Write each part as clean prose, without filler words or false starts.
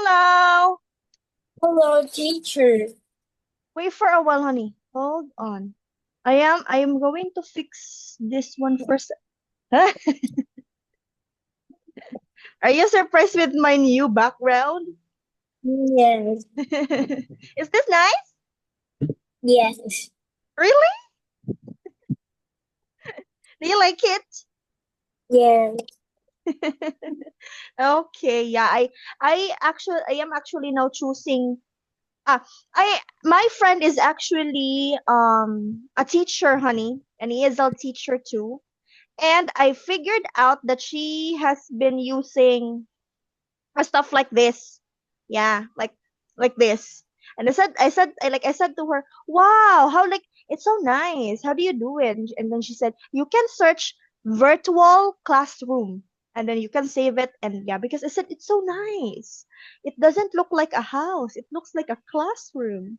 Hello. Hello, teacher. Wait for a while, honey. Hold on. I am going to fix this one first. Huh? Are you surprised with my new background? Yes, Is this nice? yes, Really? Do you like it? yes. Okay, yeah. I am actually now choosing I my friend is actually a teacher, honey, and he is a teacher too. And I figured out that she has been using stuff like this. Yeah, like this. And I said to her, "Wow, how like it's so nice. How do you do it?" And then she said, "You can search virtual classroom and then you can save it." And yeah, because I said it's so nice. It doesn't look like a house. It looks like a classroom.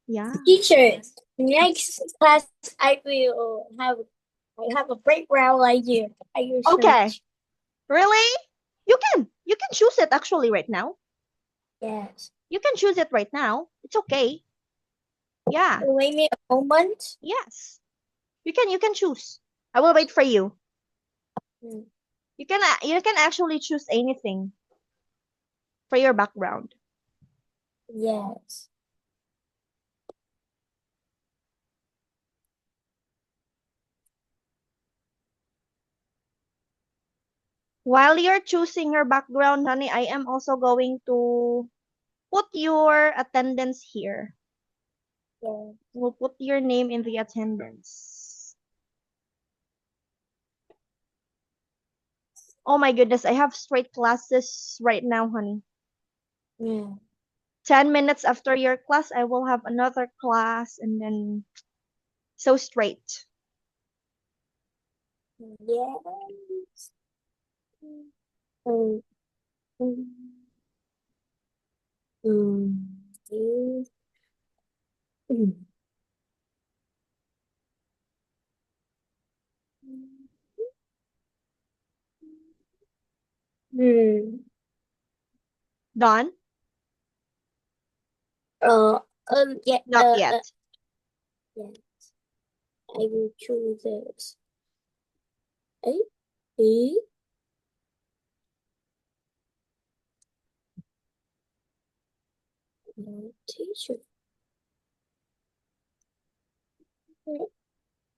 Yeah. Teacher, next class I have a background like you. I will Okay. search. Really? You can choose it actually right now. Yes. You can choose it right now. It's okay. Yeah. Wait me a moment. Yes. You can choose. I will wait for you. Hmm, You can actually choose anything for your background. Yes. While you're choosing your background, honey, I am also going to put your attendance here. Yes. We'll put your name in the attendance. Oh my goodness, I have straight classes right now, honey. Yeah. 10 minutes after your class, I will have another class and then so straight. Yes. Mm, mm, mm, mm, mm. Done? Yeah. Not yet. Yeah. I will choose this. A, B, no, teacher.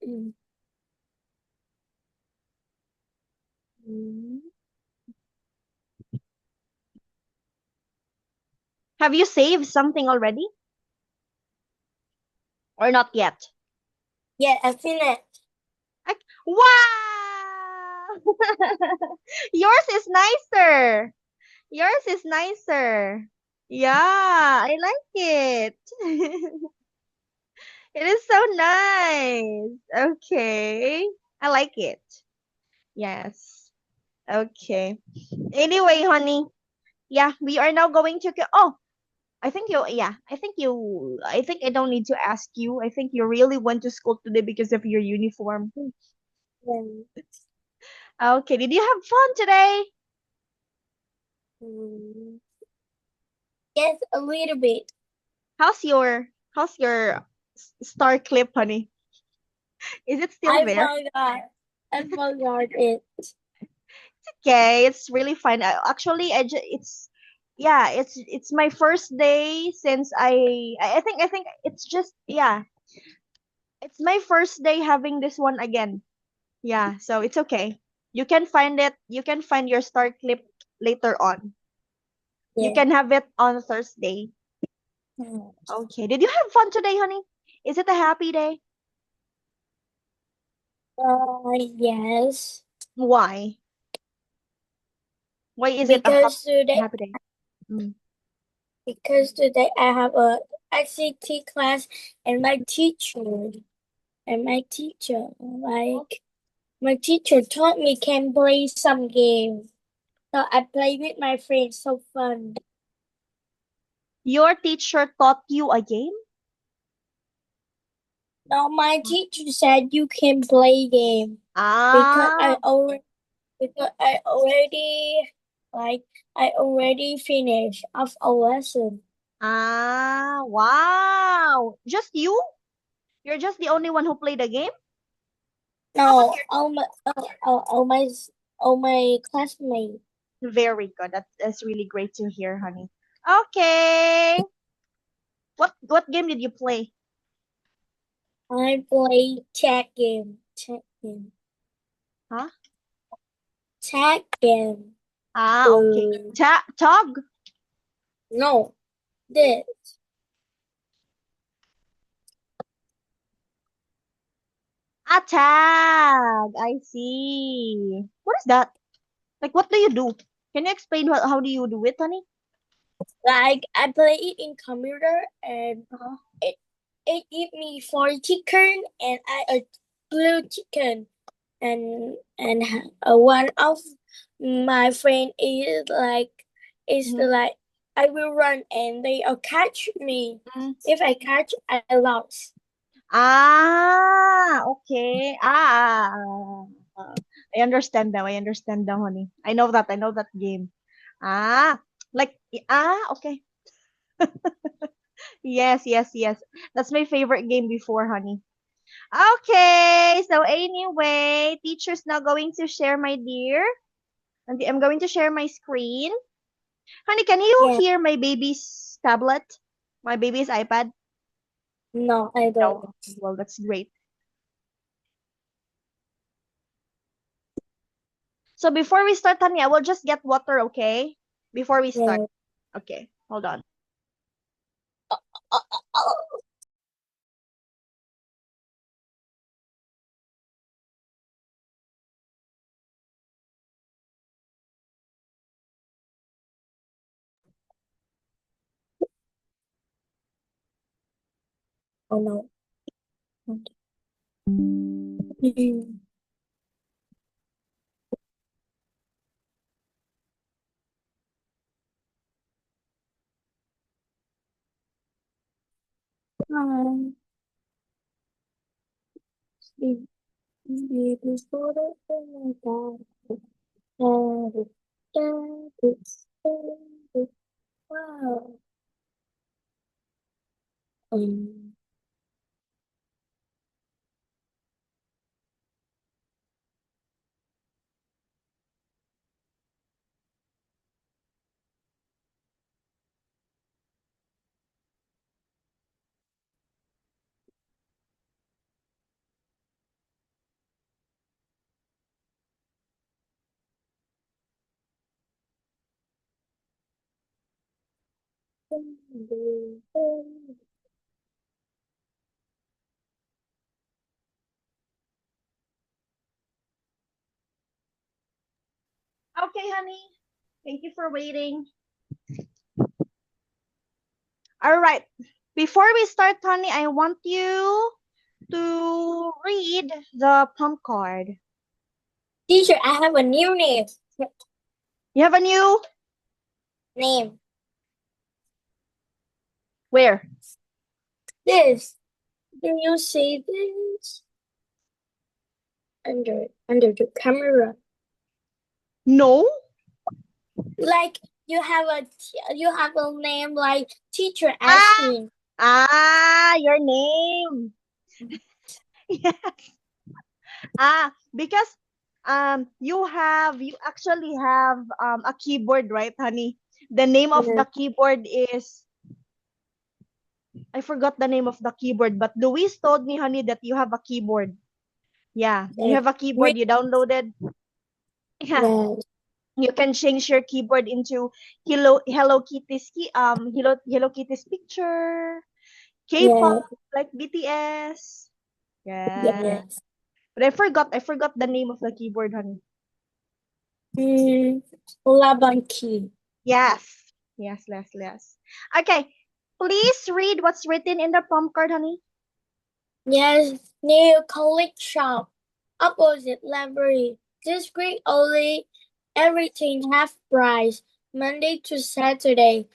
Mm, mm. Have you saved something already or not yet? Yeah, I finished. Wow! Yours is nicer. Yours is nicer. Yeah, I like it. It is so nice. Okay. I like it. Yes. Okay. Anyway, honey. Yeah, we are now going to oh, I think I don't need to ask you. I think you really went to school today because of your uniform. Yeah. Okay, did you have fun today? Mm, yes, a little bit. How's your star clip, honey? Is it still I there? forgot. I forgot it. Okay, it's really fun. Actually, it's yeah, it's my first day since I think it's just yeah, it's my first day having this one again. Yeah, so it's okay. You can find it. You can find your star clip later on. You Yeah. can have it on Thursday. Mm. Okay. Did you have fun today, honey? Is it a happy day? Yes. Why? Why is it a Because today, happy day? Mm. because today I have a ICT class, and my teacher taught me can play some game. So I play with my friends. So fun. Your teacher taught you a game? Now my teacher said you can play game because Ah, I already Like I already finished of a lesson. Ah, wow. Just you? You're just the only one who played the game? No, all my classmates. Very good. That's really great to hear, honey. Okay. What game did you play? I play tag game. Tag game. Huh? Tag game. Ah, okay. Tog? No, this. Ah, tag. I see. What is that? Like, what do you do? Can you explain how do you do it, honey? Like I play it in computer and Uh-huh. it it give me 4 chicken and I a blue chicken and one of my friend is Mhm. like I will run and they catch me. Mhm. If I catch, I lost. Ah, okay. I understand now. I understand now, honey. I know that. I know that game. Ah, like, okay. Yes, yes, yes. That's my favorite game before, honey. Okay, so anyway, teacher's now going to share, my dear. And I'm going to share my screen. Honey, can you Yeah, hear my baby's tablet? My baby's iPad? no, I don't. No. Well, that's great. So before we start, honey, I will just get water, okay? Before we start. Yeah. Okay, hold on. Oh, oh, oh, oh no. Mm. Sleep, sleep is for the wow. Um, Okay, honey. Thank you for waiting. All right. Before we start, honey, I want you to read the prompt card. Teacher, I have a new name. You have a new Name. where? This. Can you see this? Under the camera. No? Like you have a name like teacher Ah, asking. your name. Yes. Because you actually have a keyboard, right, honey? The name of Yeah. the keyboard is, I forgot the name of the keyboard, but Luis told me, honey, that you have a keyboard. Yeah, you Yes. have a keyboard you downloaded. Yeah, Yes. you can change your keyboard into Hello Kitty's picture, K-pop Yes. like BTS. Yeah. Yes. But I forgot the name of the keyboard, honey. Mm, Labanki. Yes. Yes, yes, yes. Okay. Please read what's written in the prompt card, honey. Yes. New college shop. Opposite library. This week only everything half price. Monday to Saturday.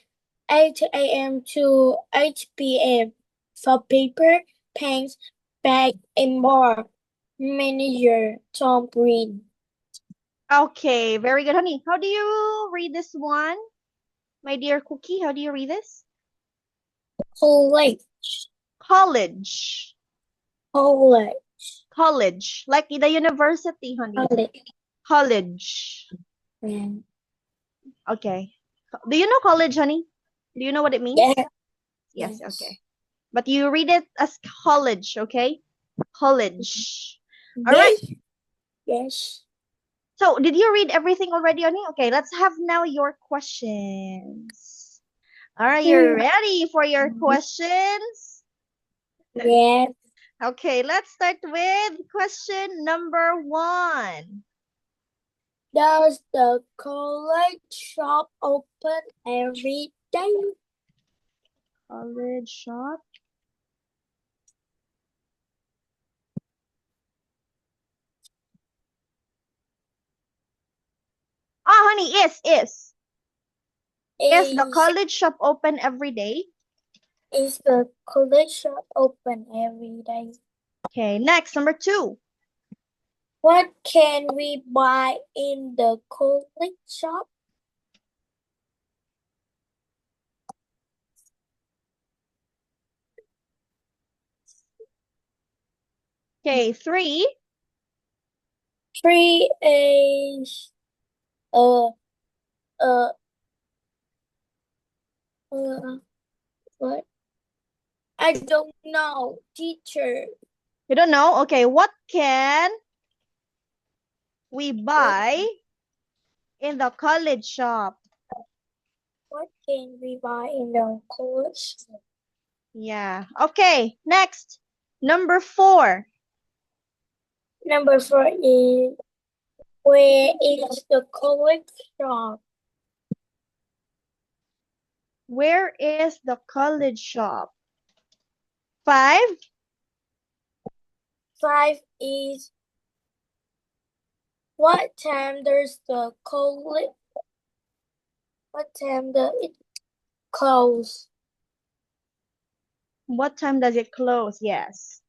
8 a.m. to 8 p.m. for paper, pens, bag, and more. Manager Tom Green. Okay, very good, honey. How do you read this one? My dear Cookie, how do you read this? College. College. College. College. Like the university, honey. College. College. Yeah. Okay. Do you know college, honey? Do you know what it means? Yeah. Yes, Yes. okay. But you read it as college, okay? College. All right. Yes. Yes. So, did you read everything already, honey? Okay, let's have now your questions. Are you ready for your questions? Yes. Okay, let's start with question number 1. Does the college shop open every day? College shop. Ah, honey, is. Is the Is college shop open every day? is the college shop open every day? Okay, next, number 2. What can we buy in the college shop? Okay, 3. 3 is uh uh what? I don't know, teacher. You don't know? Okay, what can we buy in the college shop? What can we buy in the college shop? Yeah. Okay, next. Number 4. Number 4 is where is the college shop? Where is the college shop? 5. 5 is what time does the college? What time does it close? What time does it close? Yes.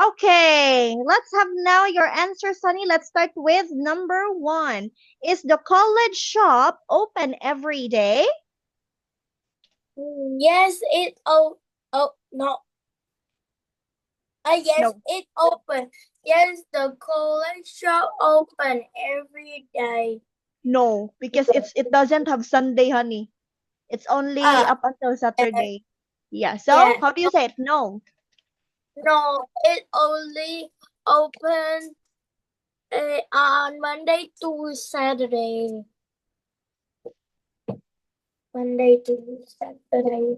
Okay, let's have now your answer, Sunny. Let's start with number 1. Is the college shop open every day? Yes, it no. Yes, No. it open. Yes, the college shop open every day. No, because it doesn't have Sunday, honey. It's only up until Saturday. Yeah. So, yeah. how do you say it? No. No, it only open on Monday to Saturday. Monday to Saturday.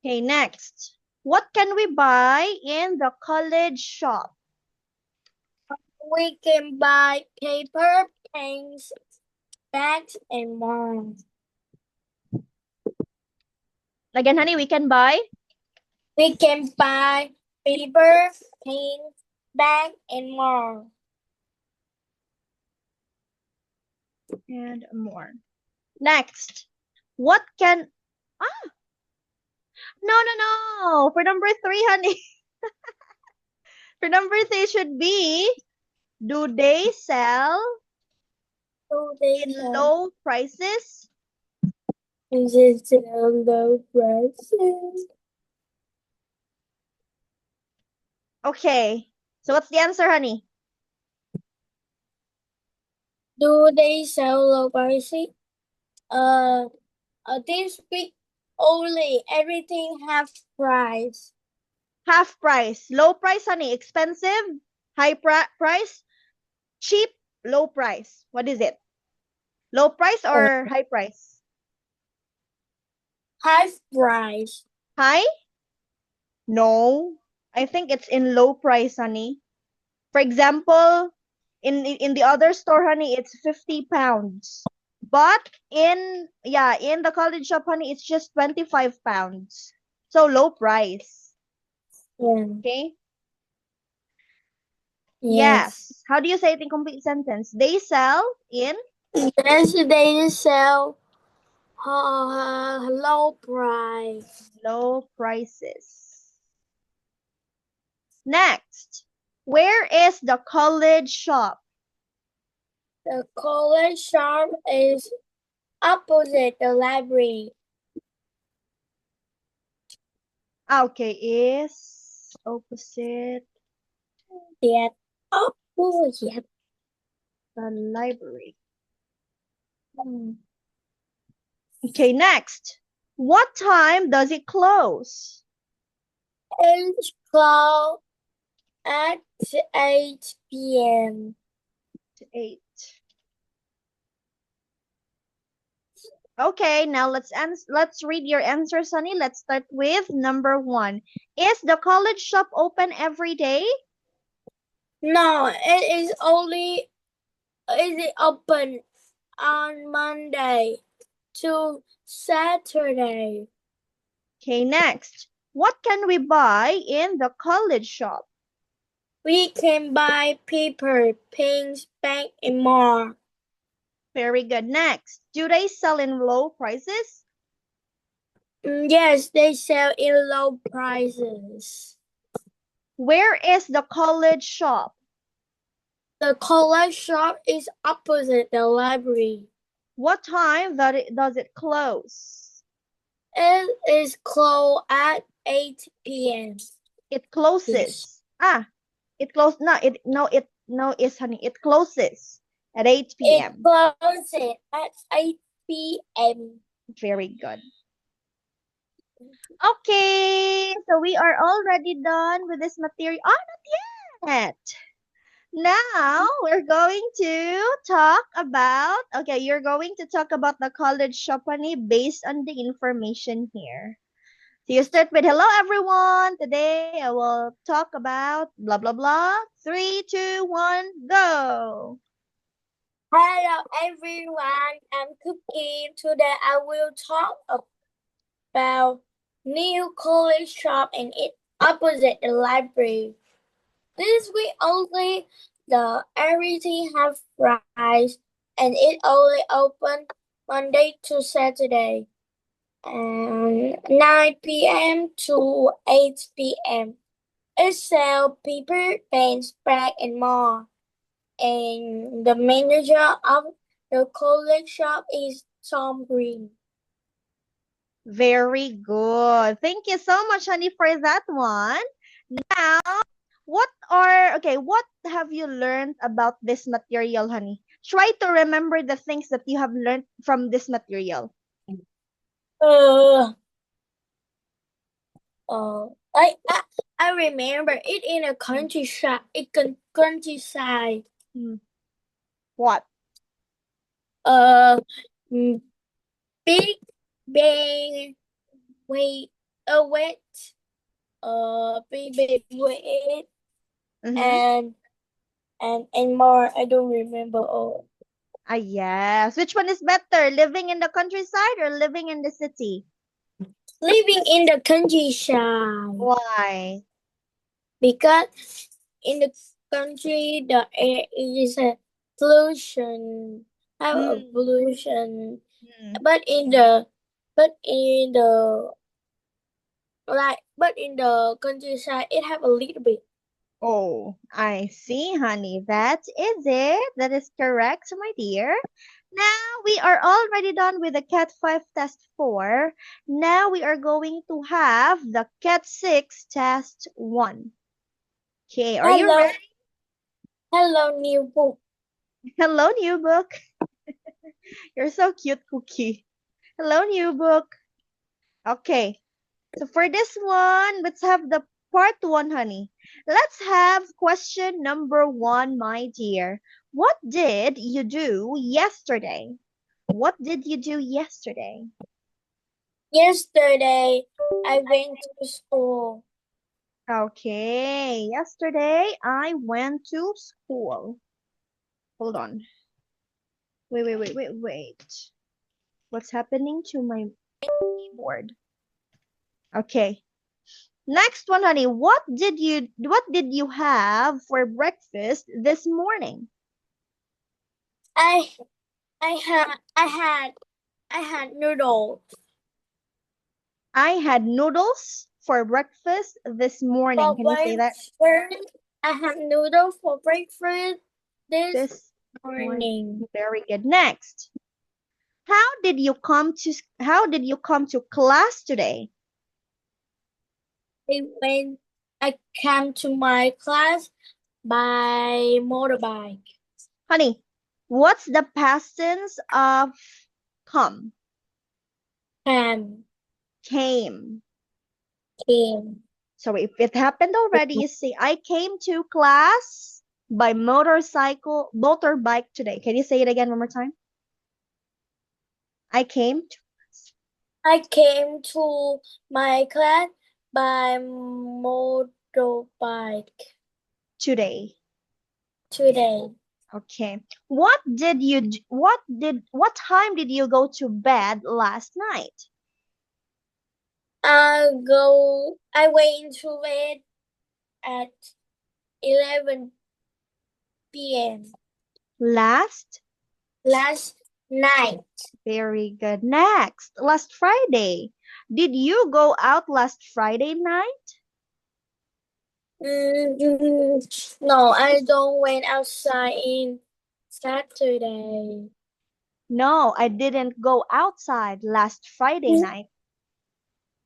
Okay, next. What can we buy in the college shop? We can buy paper, pens, bags, and more. Again, honey, we can buy We can buy paper, pens, bag, and more. and more. Next. What can no. For number 3, honey. For number 3 should be, do they sell So they in have low prices? low prices. Okay. So what's the answer, honey? Do they sell low prices? This week only everything half price. Half price. Low price, honey. Expensive. High price. Cheap. Low price. What is it? Low price or high price? Half price. High? No. I think it's in low price, honey. For example, in the other store, honey, it's 50 pounds. But in the college shop, honey, it's just 25 pounds. So low price. Yeah. Okay? Yes. How do you say it in complete sentence? They sell in Yes, they sell Low price. Low prices. Next, where is the college shop? The college shop is opposite the library. Okay, is opposite That opposite. the library. Okay, next. What time does it close? It's closed at 8 p.m. 8. Okay, now let's read your answer, Sunny. Let's start with number 1. Is the college shop open every day? No, it is open on Monday to Saturday. Okay, next. What can we buy in the college shop? We can buy paper, pens, bank, and more. Very good. Next, do they sell in low prices? Yes, they sell in low prices. Where is the college shop? The college shop is opposite the library. What time does it close? It is closed at 8 p.m. It closes. Yes. It closes. It's honey. It closes at 8 It p.m. closes at 8 p.m. Very good. Okay, so we are already done with this material. Oh, not yet. Now we're going to talk about, okay, you're going to talk about the college shop, honey, based on the information here. So you start with, hello everyone. Today I will talk about blah, blah, blah. 3, 2, 1, go. Hello everyone, I'm Cookie. Today I will talk about new college shop and it opposite the library. This week only the everything have price and it only open Monday to Saturday and 9 p.m. to 8 p.m. It sell paper, pens, bag and more. And the manager of the college shop is Tom Green. Very good. Thank you so much, honey, for that one. Now, what have you learned about this material, honey? Try to remember the things that you have learned from this material. I remember it in a countryside. Countryside. What? Big, big, wait, wet, big, wet, and more. I don't remember all. Yes. Which one is better, living in the countryside or living in the city? Living in the countryside. Why? Because in the country, the air is a pollution. Have a pollution, but in the countryside, it have a little bit. Oh, I see, honey. That is it. That is correct, my dear. Now we are already done with the Cat 5 Test 4. Now we are going to have the Cat 6 Test 1. Okay, are you ready? Hello, new book. Hello, new book. You're so cute, Cookie. Hello, new book. Okay, so for this one, let's have the part 1, honey. Let's have question number 1, my dear. What did you do yesterday? What did you do yesterday? Yesterday, I went to school. Okay, yesterday I went to school. Hold on. Wait. What's happening to my keyboard? Okay. Next one, honey. What did you have for breakfast this morning? I had I had noodles I had noodles for breakfast this morning. for Can you say that? breakfast. I had noodles for breakfast this This morning. Very good. Next. How did you come to class today? I came to my class by motorbike. Honey, what's the past tense of come? Came. Came. Came. So if it happened already, you say, I came to class by motorbike today. Can you say it again one more time? I came to my class by motorbike today. today. Okay. What time did you go to bed last night? I went to bed at 11 p.m. Last night. Very good. Next, last Friday. Did you go out last Friday night? No, I don't went outside in Saturday. No, I didn't go outside last Friday night.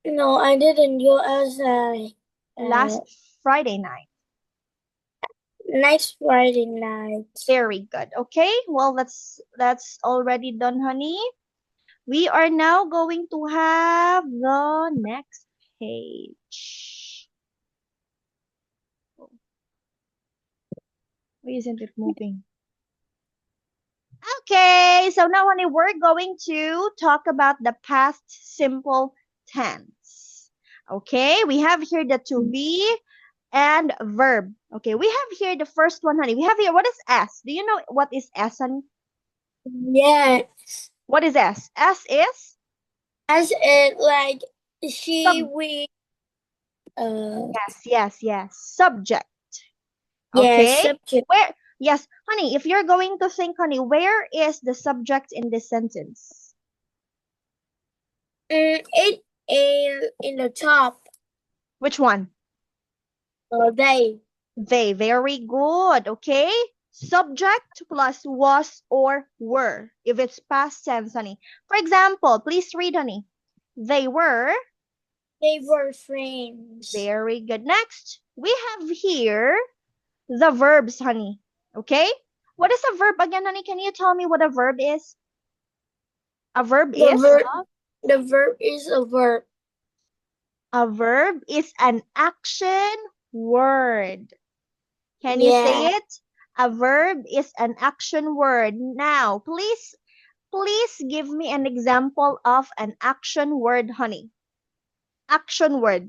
No, I didn't go outside. Last Friday night. Next Friday night. Very good. Okay, well, that's already done, honey. We are now going to have the next page. Why isn't it moving? Okay, so now, honey, we're going to talk about the past simple tense. Okay, we have here the to be and verb. Okay, we have here the first one, honey. We have here, what is S? Do you know what is S, honey? Yes. What is S? S is? As it like she, Sub we, yes. Subject. yes, Okay? subject. Where? Yes, honey, if you're going to think, honey, where is the subject in this sentence? It is in the top. Which one? They. They. Very good. Okay? Subject plus was or were. If it's past tense, honey. For example, please read, honey. They were friends. Very good. Next, we have here the verbs, honey. Okay? What is a verb again, honey? Can you tell me what a verb is? A verb The is? verb. The verb is a verb. A verb is an action word. Can you say it? A verb is an action word. Now, please give me an example of an action word, honey. Action word.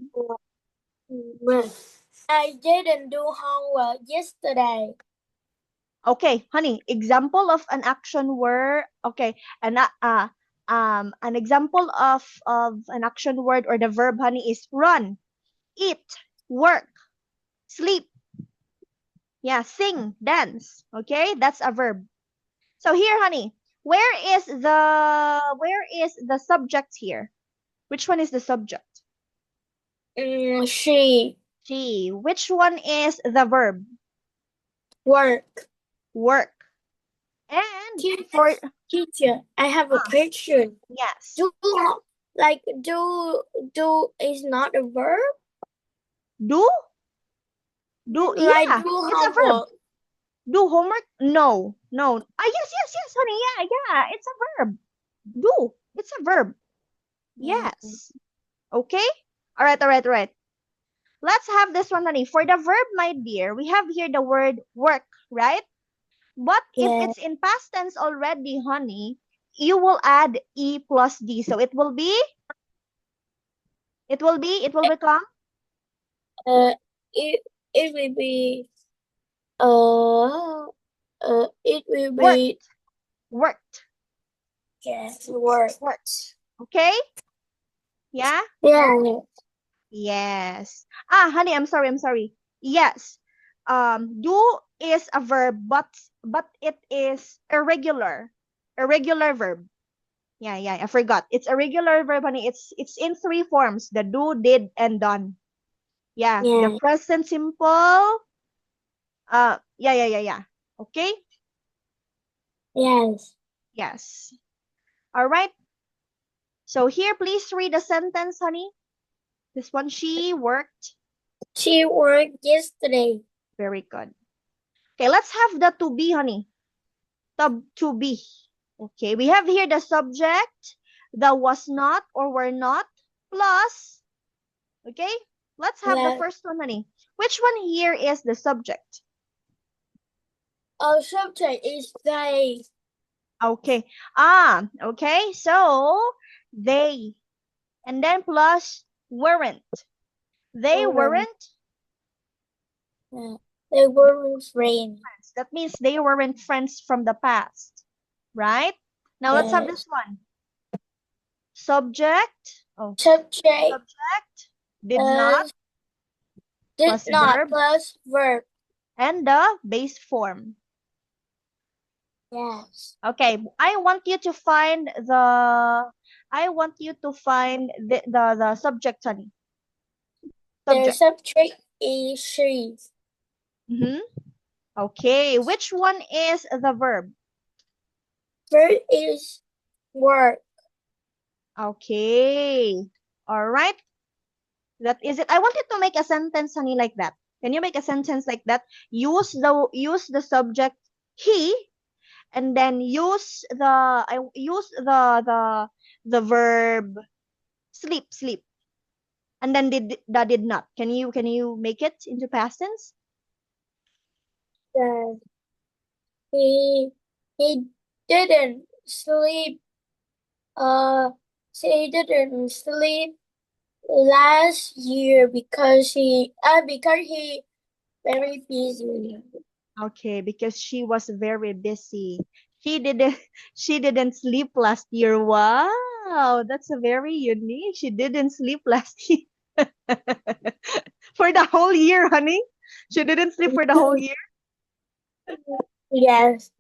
I didn't do homework yesterday. Okay, honey, example of an action word. Okay, an example of an action word or the verb, honey, is run, eat, work, sleep. Yeah, sing, dance. Okay, that's a verb. So here, honey, where is the subject here? Which one is the subject? She. She. Which one is the verb? Work. Work. And for teacher, I have a question. yes. Do is not a verb? Do? Yeah, do it's a verb. Do homework? No. Yes, honey. Yeah, it's a verb. Do. It's a verb. Yes. Okay? All right. Let's have this one, honey. For the verb, my dear, we have here the word work, right? But if it's in past tense already, honey, you will add E plus D. So it will become? It will be it will be worked. Yes, worked. Okay? Yeah? Yeah. Yes. Honey, I'm sorry. Yes. Do is a verb, but it is irregular verb. Yeah, I forgot. It's a regular verb, honey. It's in three forms: the do, did, and done. Yeah, the Yeah. present simple. Yeah. Okay. Yes. Yes. All right. So here, please read the sentence, honey. This one, she worked. She worked yesterday. Very good. Okay, let's have the to be, honey. To be. Okay, we have here the subject, the was not or were not, plus. Okay, let's have the Yeah. first one, honey. Which one here is the subject? Our subject is they. Okay. Okay. So they, and then plus weren't. They weren't Yeah. They were friends. friends. That means they weren't friends from the past, right? Now let's have this Yes. one. Subject. Oh, Subject subject did not did plus not verb plus verb. and the base form. Yes. Okay, I want you to find the subject, honey. The Subject. subject is she. Mm-hmm. Okay, which one is the verb? Verb is work. Okay. All right. That is it. I want you to make a sentence, honey, like that. Can you make a sentence like that? Use the subject he, and then use the verb sleep, and then did not. Can you make it into past tense? That he didn't sleep. She didn't sleep last year because he very busy. Okay, because she was very busy. She didn't she didn't sleep last year. Wow, that's a very unique. She didn't sleep last year. For the whole year, honey. She didn't sleep for the whole year. Yes.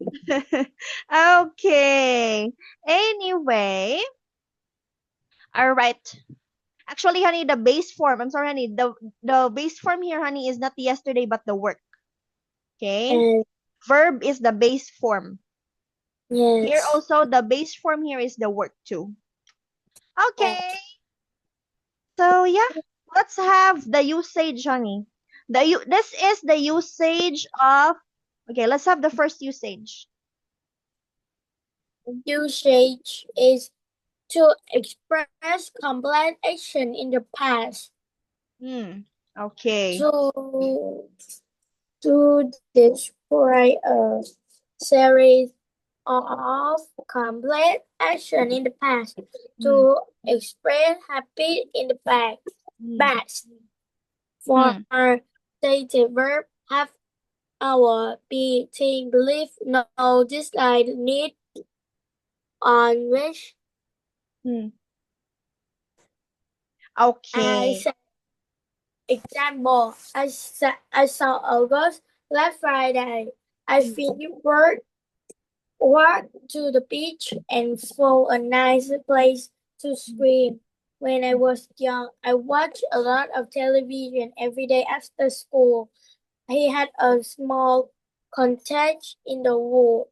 Okay. Anyway, all right. Actually, honey, the base form. I'm sorry, honey. The base form here, honey, is not yesterday but the work. Okay. And Verb is the base form. Here yes. also the base form here is the work too. Okay. Yes. So yeah, let's have the usage, honey. This is the usage of. Okay, let's have the first usage. Usage is to express complete action in the past. Okay. To describe a series of complete action in the past. To express happy in the past. For dative verb, have our, be, think, believe, know, dislike, need, on, wish. Okay. Example, I saw August last Friday. I finished work to the beach and found a nice place to swim. When I was young, I watched a lot of television every day after school. I had a small cottage in the woods.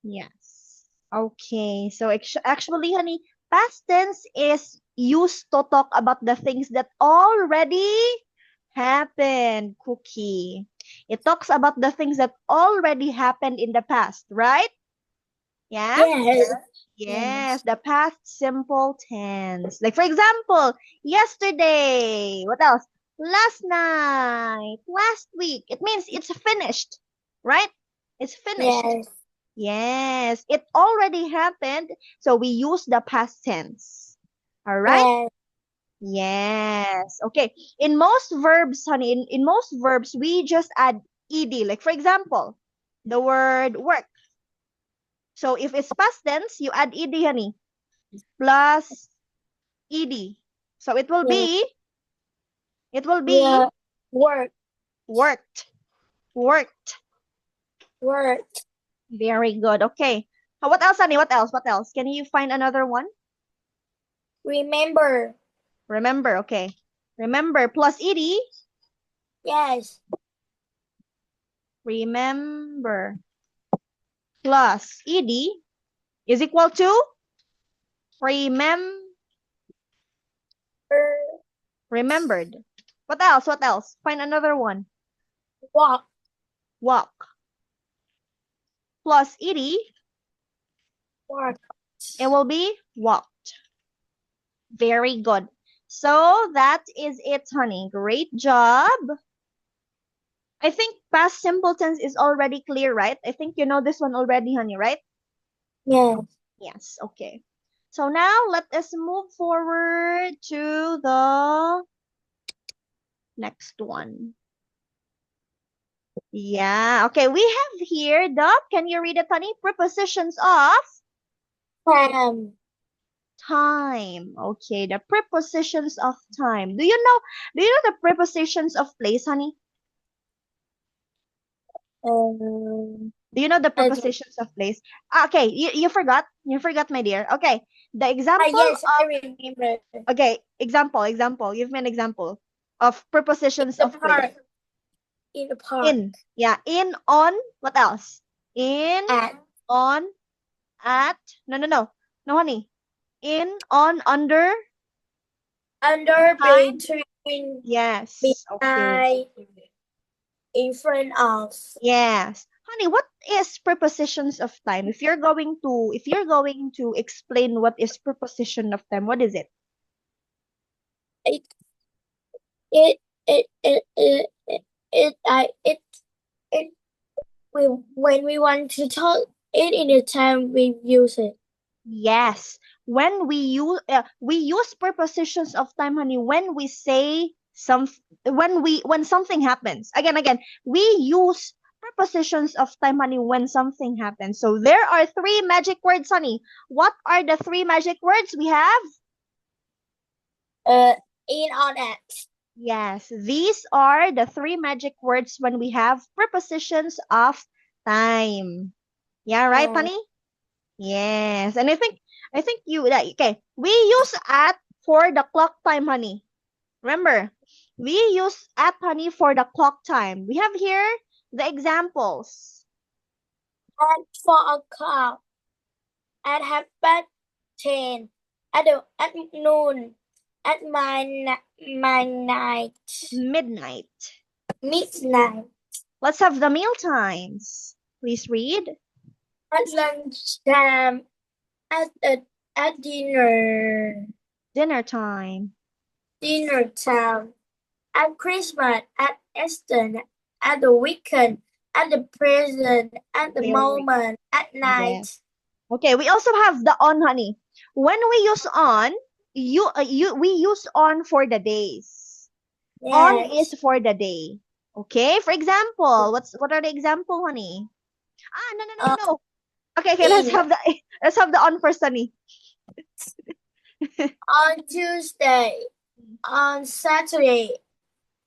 Yes. Okay. So actually, honey, past tense is used to talk about the things that already happened, Cookie. It talks about the things that already happened in the past, right? Yeah? Yes. Yes, the past simple tense. Like for example, yesterday. What else? Last night, last week. It means it's finished, right? It's finished. Yes. Yes, it already happened, so we use the past tense. All right? Yes. Okay. In most verbs, honey, in most verbs, we just add ed. Like for example, the word work. So if it's past tense, you add ed, honey, plus ed. So it will be Yeah. Work. worked. Worked. Worked. Very good. Okay. What else, honey? What else? What else? Can you find another one? Remember. Remember, okay. Remember plus ed. Yes. Remember plus ed is equal to remembered. What else? What else? Find another one. Walk. Walk plus ed, Walk. it will be walked. Very good. So that is it, honey. Great job. I think past simple tense is already clear, right? I think you know this one already, honey, right? Yes. Yes, okay. So now let us move forward to the next one. Yeah, okay. We have here the, can you read it, honey? Prepositions of time. Okay, the prepositions of time. Do you know the prepositions of place, honey? Um, Do you know the I don't. prepositions of place? Okay, you forgot. You forgot, my dear. Okay, the example Yes, I of, remember. okay, example. Give me an example of prepositions The of place. park. In the park. In, yeah, in, on, what else? In, At. on, at, no, honey. In, on, under, Under. behind, Between. yes, okay, Beside. In front of. yes. Honey, what is prepositions of time? If you're going to explain what is preposition of time, what is it? It. It. It. It. It. It. It. When we want to talk it in the time we use it. Yes. When we use prepositions of time, honey, when we say when something happens. Again, we use prepositions of time, honey, when something happens. So there are three magic words, honey. What are the three magic words we have? In, on, at. Yes, these are the three magic words when we have prepositions of time. Yeah, right, honey? Yes. And I think you that okay. We use at for the clock time, honey. Remember, we use at, honey, for the clock time. We have here the examples. At 4 o'clock. At 10:30. At noon. At midnight. Midnight. Let's have the meal times. Please read. At lunchtime. At dinner. Dinner time. Dinner time. At Christmas. At Easter. At the weekend. At the present. At the moment. At night. Yes. Okay, we also have the on, honey. When we use on, we use on for the days. Yes. On is for the day. Okay, for example, what are the example, honey? No. Okay, let's have the on first, honey. On Tuesday, on Saturday,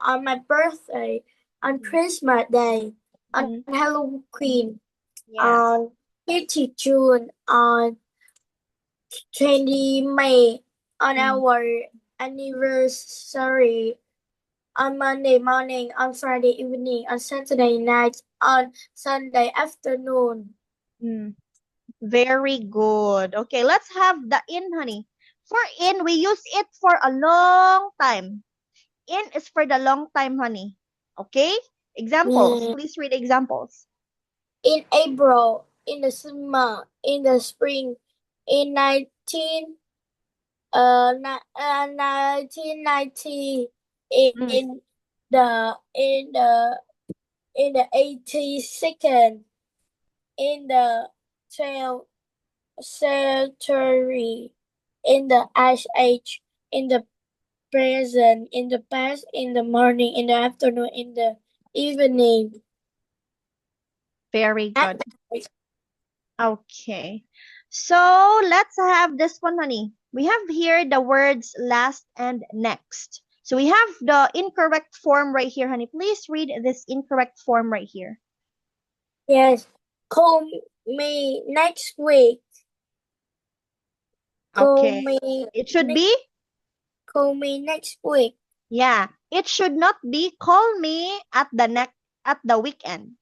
on my birthday, on Christmas Day, on Halloween, on 50 June, on 20 May, on our anniversary, on Monday morning, on Friday evening, on Saturday night, on Sunday afternoon. Very good. Okay, let's have the in, honey. For in, we use it for a long time. In is for the long time, honey. Okay? Examples. Please read examples. In April, in the summer, in the spring, in 1990, in the 82nd, in the 12th century, in the Ice Age, in the present, in the past, in the morning, in the afternoon, in the evening. Very good. Okay. So let's have this one, honey. We have here the words last and next. So we have the incorrect form right here, honey. Please read this incorrect form right here. Yes. me next week. Call Okay. me It should next, be, call me next week. yeah, it should not be call me at the weekend.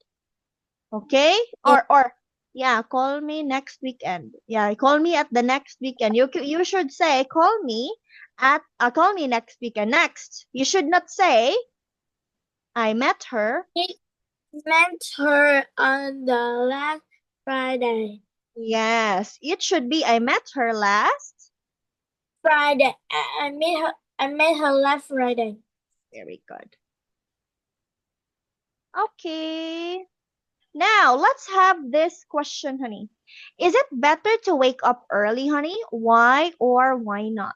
Okay? Yeah. Or yeah, call me next weekend. Yeah, call me at the next weekend. You should say call me next weekend. Next. You should not say I met her. It met her on the last Friday. Yes, it should be I met her last. Friday. I met her last Friday. Very good. Okay. Now, let's have this question, honey. Is it better to wake up early, honey? Why or why not?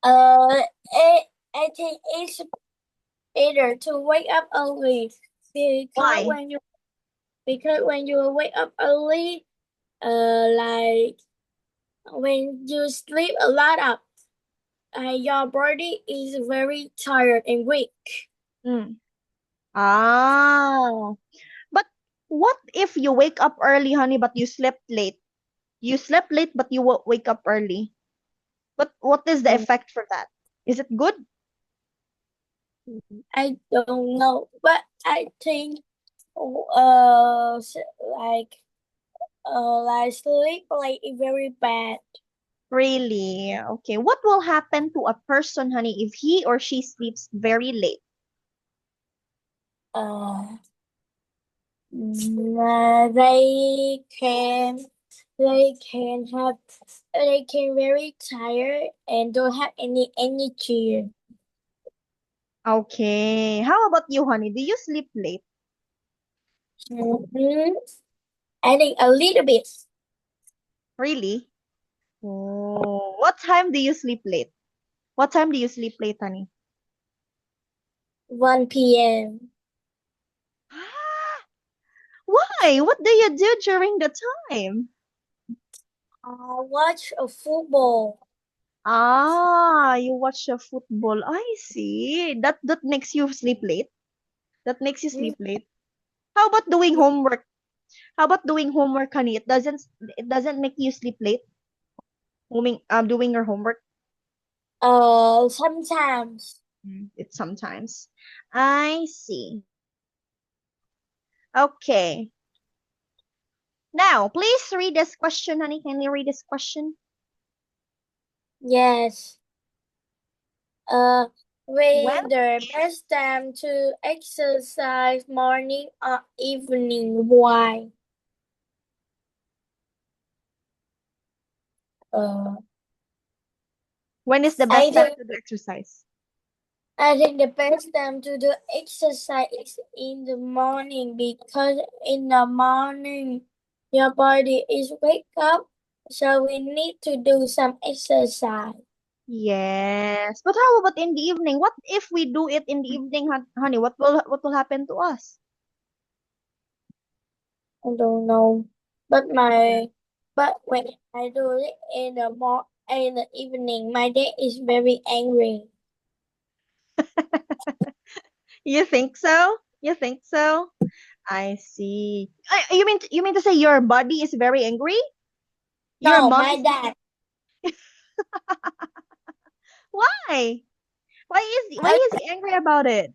Uh, I think it's better to wake up early Why? because when you wake up early, like when you sleep a lot up, your body is very tired and weak. Mm. Ah. But what if you wake up early, honey, but you slept late? You slept late, but you wake up early. What is the Um, effect for that? Is it good? I don't know, but I think like sleep late is very bad. Really? Okay. What will happen to a person, honey, if he or she sleeps very late? Uh, they can they can very tired and don't have any energy. Okay. How about you, honey? Do you sleep late? Mm-hmm. I think a little bit. Really? Oh, what time do you sleep late? What time do you sleep late, honey? 1 p.m. Why? What do you do during the time? Watch a football. Ah, you watch the football. I see. That makes you sleep late. That makes you Mm, sleep late. How about doing homework? How about doing homework, honey? It doesn't make you sleep late. Doing your homework. Sometimes. It sometimes. I see. Okay. Now, please read this question, honey. Can you read this question? Yes. When? When the best time to exercise, morning or evening? Why? Uh, When is the I best time think to do exercise? I think the best time to do exercise is in the morning because in the morning your body is wake up, so we need to do some exercise. Yes. But how about in the evening? What if we do it in the evening, honey? What will happen to us? I don't know, but when I do it in the evening, my day is very angry. You think so? You think so? I see. You mean to say your body is very angry? Your No, mom my is dad. why? Why I, is he angry about it?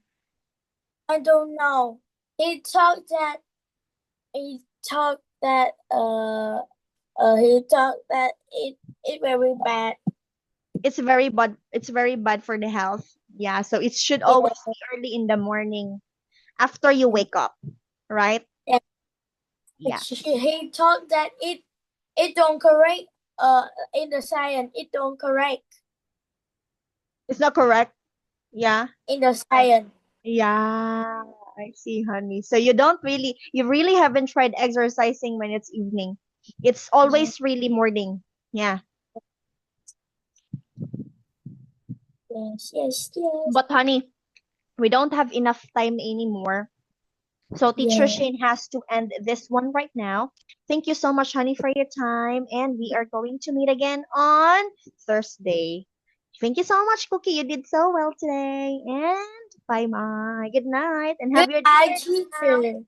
I don't know. He talked that it very bad. It's very bad for the health. Yeah, so it should Yeah, always be early in the morning after you yeah. wake up, right? Yeah. Yeah. He talked that it don't correct in the science it don't correct It's not correct. Yeah. in the science. Yeah, I see, honey. So you really haven't tried exercising when it's evening. It's Yeah. always really morning. Yeah. Yes, yes, yes. But honey, we don't have enough time anymore. So Teacher Yeah. Shane has to end this one right now. Thank you so much, honey, for your time. And we are going to meet again on Thursday. Thank you so much, Cookie. You did so well today. And bye bye. Good night. And have your Goodbye, dinner now. teacher.